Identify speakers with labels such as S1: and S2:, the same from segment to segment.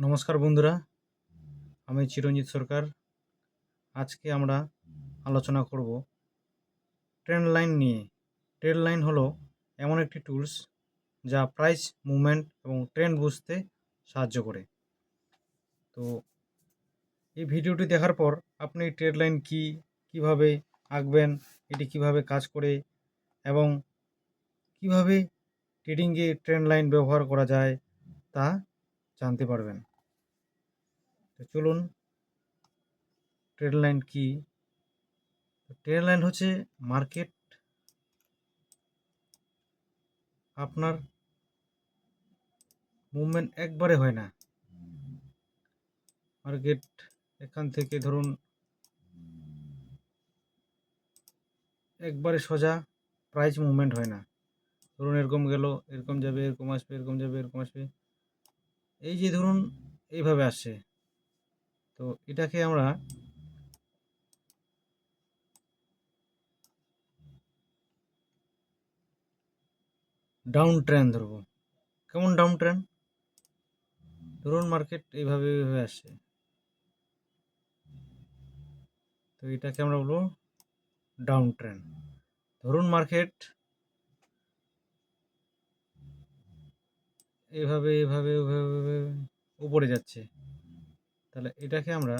S1: নমস্কার বন্ধুরা, আমি চিরঞ্জিত সরকার। আজকে আমরা আলোচনা করব ট্রেন্ড লাইন নিয়ে। ট্রেন্ড লাইন হলো এমন একটি টুলস যা প্রাইস মুভমেন্ট এবং ট্রেন্ড বুঝতে সাহায্য করে। তো এই ভিডিওটি দেখার পর আপনি ট্রেন্ড লাইন কী, কীভাবে আঁকবেন, এটি কিভাবে কাজ করে এবং কিভাবে ট্রেডিংয়ে ট্রেন্ড লাইন ব্যবহার করা যায় তা জানতে পারবেন। তো চলুন, ট্রেন্ড লাইন কী? ট্রেন্ড লাইন হচ্ছে মার্কেট আপনার মুভমেন্ট একবারে হয় না। মার্কেট এখান থেকে ধরুন একবারে সোজা প্রাইস মুভমেন্ট হয় না। ধরুন এরকম গেল, এরকম যাবে, এরকম আসবে, এরকম যাবে, এরকম আসবে, এই যে ধরুন এইভাবে আসছে। তো এটাকে আমরা ডাউন ট্রেন্ড ধরবো। কেমন ডাউন ট্রেন্ড? ধরুন মার্কেট এইভাবে এইভাবে আসছে, তো এটাকে আমরা বলবো ডাউন ট্রেন্ড। ধরুন মার্কেট এইভাবে এইভাবে এইভাবে উপরে যাচ্ছে, তাহলে এটাকে আমরা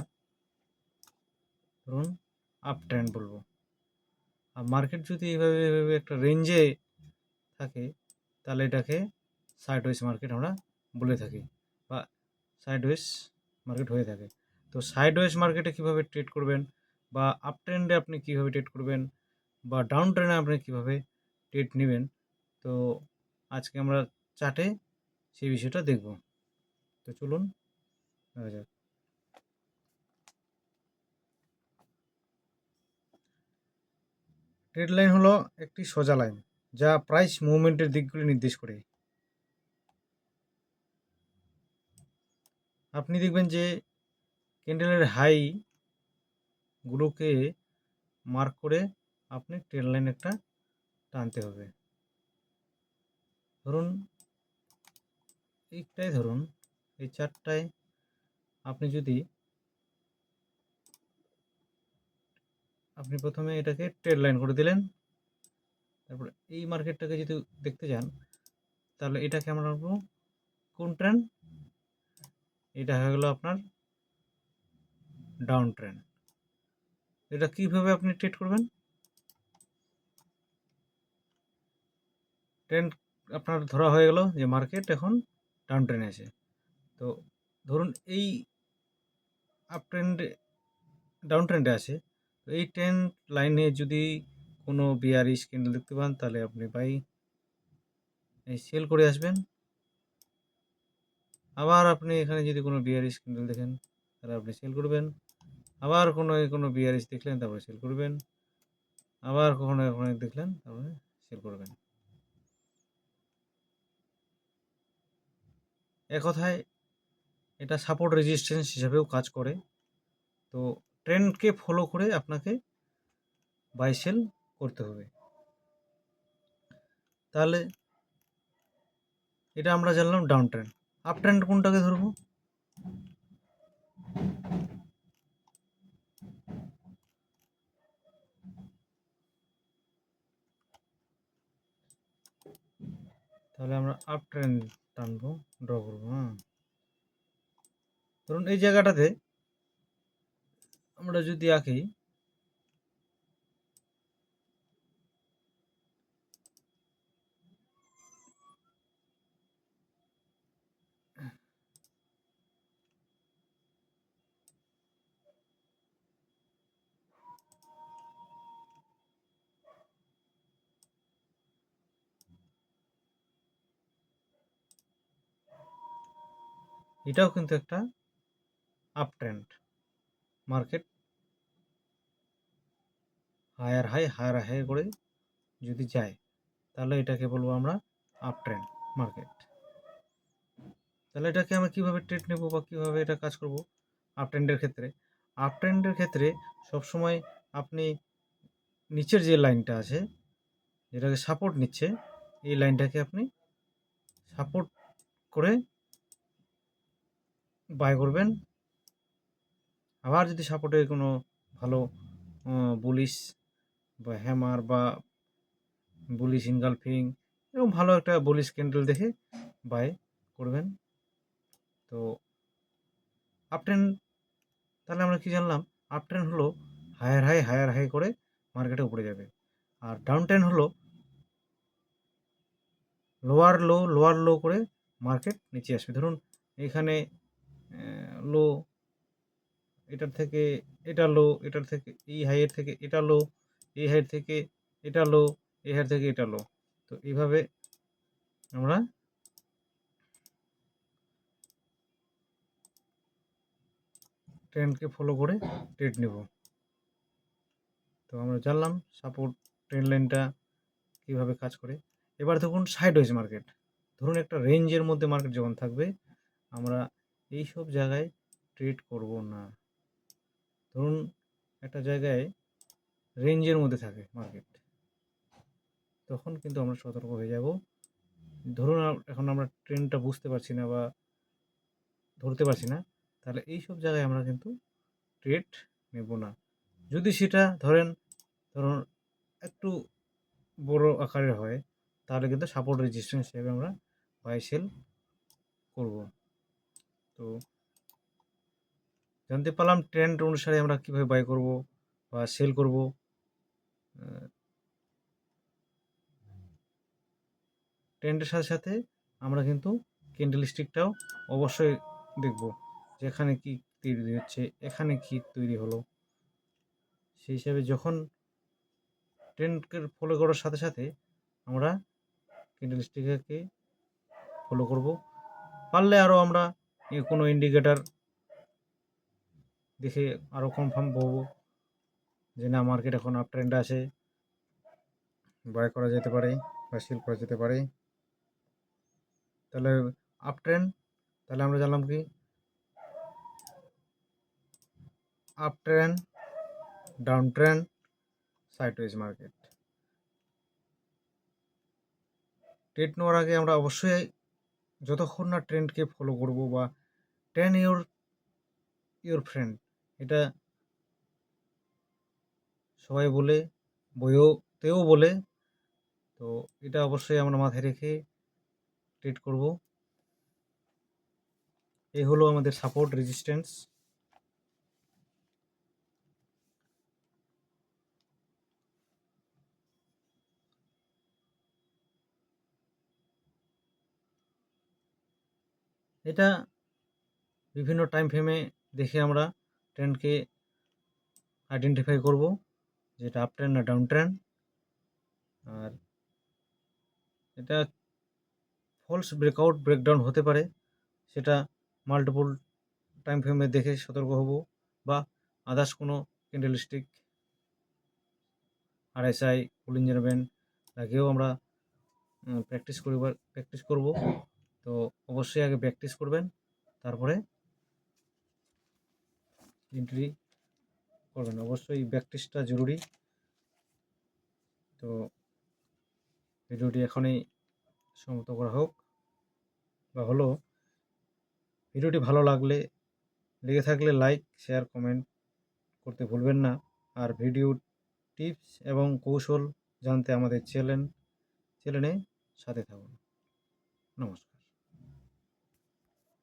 S1: ধরুন আপ ট্রেন্ড বলবো। আর মার্কেট যদি এইভাবে এইভাবে একটা রেঞ্জে থাকে, তাহলে এটাকে সাইডওয়েজ মার্কেট আমরা বলে থাকি, বা সাইডওয়েজ মার্কেট হয়ে থাকে। তো সাইডওয়েজ মার্কেটে কীভাবে ট্রেড করবেন, বা আপ ট্রেন্ডে আপনি কীভাবে ট্রেড করবেন, বা ডাউন ট্রেন্ডে আপনি কীভাবে ট্রেড নেবেন, তো আজকে আমরা চার্টে সেই বিষয়টা দেখব। তো চলুন দেখা যাক। ট্রেড লাইন হলো একটি সোজা লাইন যা প্রাইস মুভমেন্টের দিকগুলি নির্দেশ করে। আপনি দেখবেন যে ক্যান্ডেলের হাই গুলোকে মার্ক করে আপনি ট্রেড লাইন একটা টানতে হবে। ধরুন এইটাই, ধরুন এই চারটায় আপনি যদি প্রথমে এটাকে ট্রেড লাইন করে দিলেন, তারপরে এই মার্কেটটাকে যদি দেখতে যান, তাহলে এটাকে আমরা বলবো কোন ট্রেন্ড? এটা হয়ে গেল আপনার ডাউন ট্রেন্ড। এটা কিভাবে আপনি ট্রেড করবেন? ট্রেন্ড আপনার ধরা হয়ে গেল যে মার্কেট এখন ডাউন ট্রেন্ডে আছে। তো ধরুন এই আপ ট্রেন্ডে ডাউন ট্রেন্ডে আছে, তো এই ট্রেন্ড লাইনে যদি কোনো বিয়ারিশ ক্যান্ডেল দেখতে পান, তাহলে আপনি বাই সেল করে আসবেন। আবার আপনি এখানে যদি কোনো বিয়ারিশ ক্যান্ডেল দেখেন, তাহলে আপনি সেল করবেন। আবার কোনো বিয়ারিশ দেখলেন, তারপরে সেল করবেন। আবার কখনো দেখলেন, তারপরে সেল করবেন। এক কথায় এটা সাপোর্ট রেজিস্ট্যান্স হিসাবেও কাজ করে। তো ট্রেন্ডকে ফলো করে আপনাকে বাই সেল করতে হবে। তাহলে এটা আমরা জানলাম ডাউন ট্রেন্ড। আপ ট্রেন্ড কোনটাকে ধরবো? তাহলে আমরা আপ ট্রেন্ড টানবো, ড্র করবো। ধরুন এই জায়গাটাতে আমরা যদি আঁকি, এটাও কিন্তু একটা up trend. Market higher high করে যদি যায়, তাহলে এটাকে বলবো আমরা আপ ট্রেন্ড মার্কেট। তাহলে এটাকে আমরা কীভাবে ট্রেড নেব, বা কীভাবে এটা কাজ করব আপ ট্রেন্ডের ক্ষেত্রে? আপ ট্রেন্ডের ক্ষেত্রে সবসময় আপনি নিচের যে লাইনটা আছে, যেটাকে সাপোর্ট নিচ্ছে, এই লাইনটাকে আপনি সাপোর্ট করে বাই করবেন। আবার যদি সাপোর্টে কোনো ভালো বুলিশ বা হ্যামার বা বুলিশ ইনগালফিং এরকম ভালো একটা বুলিশ ক্যান্ডেল দেখে বাই করবেন। তো আপট্রেন্ড, তাহলে আমরা কি জানলাম? আপট্রেন্ড হলো হায়ার হাই করে মার্কেটে উপরে যাবে, আর ডাউন ট্রেন্ড হলো লোয়ার লো করে মার্কেট নিচে আসবে। ধরুন এখানে লো, এটার থেকে এটা লো, এটার থেকে এই হাইয়ের থেকে এটা লো, এই হাইয়ের থেকে এটা লো, এই হাইয়ের থেকে এটা লো। তো এইভাবে আমরা ট্রেন্ডকে ফলো করে ট্রেড নেব। তো আমরা জানলাম সাপোর্ট ট্রেন্ড লাইনটা কীভাবে কাজ করে। এবার দেখুন সাইডওয়েজ মার্কেট। ধরুন একটা রেঞ্জের মধ্যে মার্কেট যখন থাকবে, আমরা এই সব জায়গায় ট্রেড করব না। ধরুন একটা জায়গায় রেঞ্জের মধ্যে থাকে মার্কেট, তখন কিন্তু আমরা সতর্ক হয়ে যাব। ধরুন এখন আমরা ট্রেন্ডটা বুঝতে পারছি না বা ধরতে পারছি না, তাহলে এই সব জায়গায় আমরা কিন্তু ট্রেড নেব না। যদি সেটা ধরুন একটু বড় আকারের হয়, তাহলে কিন্তু সাপোর্ট রেজিস্ট্যান্স হিসেবে আমরা বাই সেল করব। তো জানতে পারলাম ট্রেন্ড অনুসারে আমরা কীভাবে বাই করব বা সেল করব। ট্রেন্ডের সাথে সাথে আমরা কিন্তু ক্যান্ডেল স্টিকটাও অবশ্যই দেখব, যে এখানে কী তৈরি হচ্ছে, এখানে কী তৈরি হলো। সেই হিসাবে যখন ট্রেন্ডকে ফলো করার সাথে সাথে আমরা ক্যান্ডেল স্টিককে ফলো করব। পারলে আরও আমরা কোনো ইন্ডিকেটার দেখে আরও কনফার্ম পাবো যে না, মার্কেট এখন আপ ট্রেন্ড আছে, বাই করা যেতে পারে বা সেল করা যেতে পারে। তাহলে আপ ট্রেন্ড, তাহলে আমরা জানলাম কি up trend, down trend, sideways market. Trade নেওয়ার আগে আমরা অবশ্যই যতক্ষণ না ট্রেন্ডকে ফলো করব বা ট্রেন ইউর ফ্রেন্ড, এটা সবাই বলে, বইতেও বলে। তো এটা অবশ্যই আমরা মাথায় রেখে ট্রেড করব। এই হলো আমাদের সাপোর্ট রেজিস্ট্যান্স। এটা বিভিন্ন টাইম ফ্রেমে দেখে আমরা ট্রেন্ডকে আইডেন্টিফাই করব, যেটা আপ ট্রেন্ড না ডাউন ট্রেন্ড। আর এটা ফলস ব্রেকআউট ব্রেকডাউন হতে পারে, সেটা মাল্টিপল টাইম ফ্রেমে দেখে সতর্ক হব, বা আদার্স কোনো ক্যান্ডেলস্টিক RSI বলিঞ্জার ব্যান্ড তাকেও আমরা প্র্যাকটিস করব। তো অবশ্যই আগে প্র্যাকটিস করবেন, তারপরে এন্ট্রি করবেন। অবশ্যই প্র্যাকটিসটা জরুরি। তো ভিডিওটি এখনই সমাপ্ত করা হোক বা হলো। ভিডিওটি ভালো লেগে থাকলে লাইক, শেয়ার, কমেন্ট করতে ভুলবেন না। আর ভিডিও টিপস এবং কৌশল জানতে আমাদের চ্যানেলে সাথে থাকুন। নমস্কার।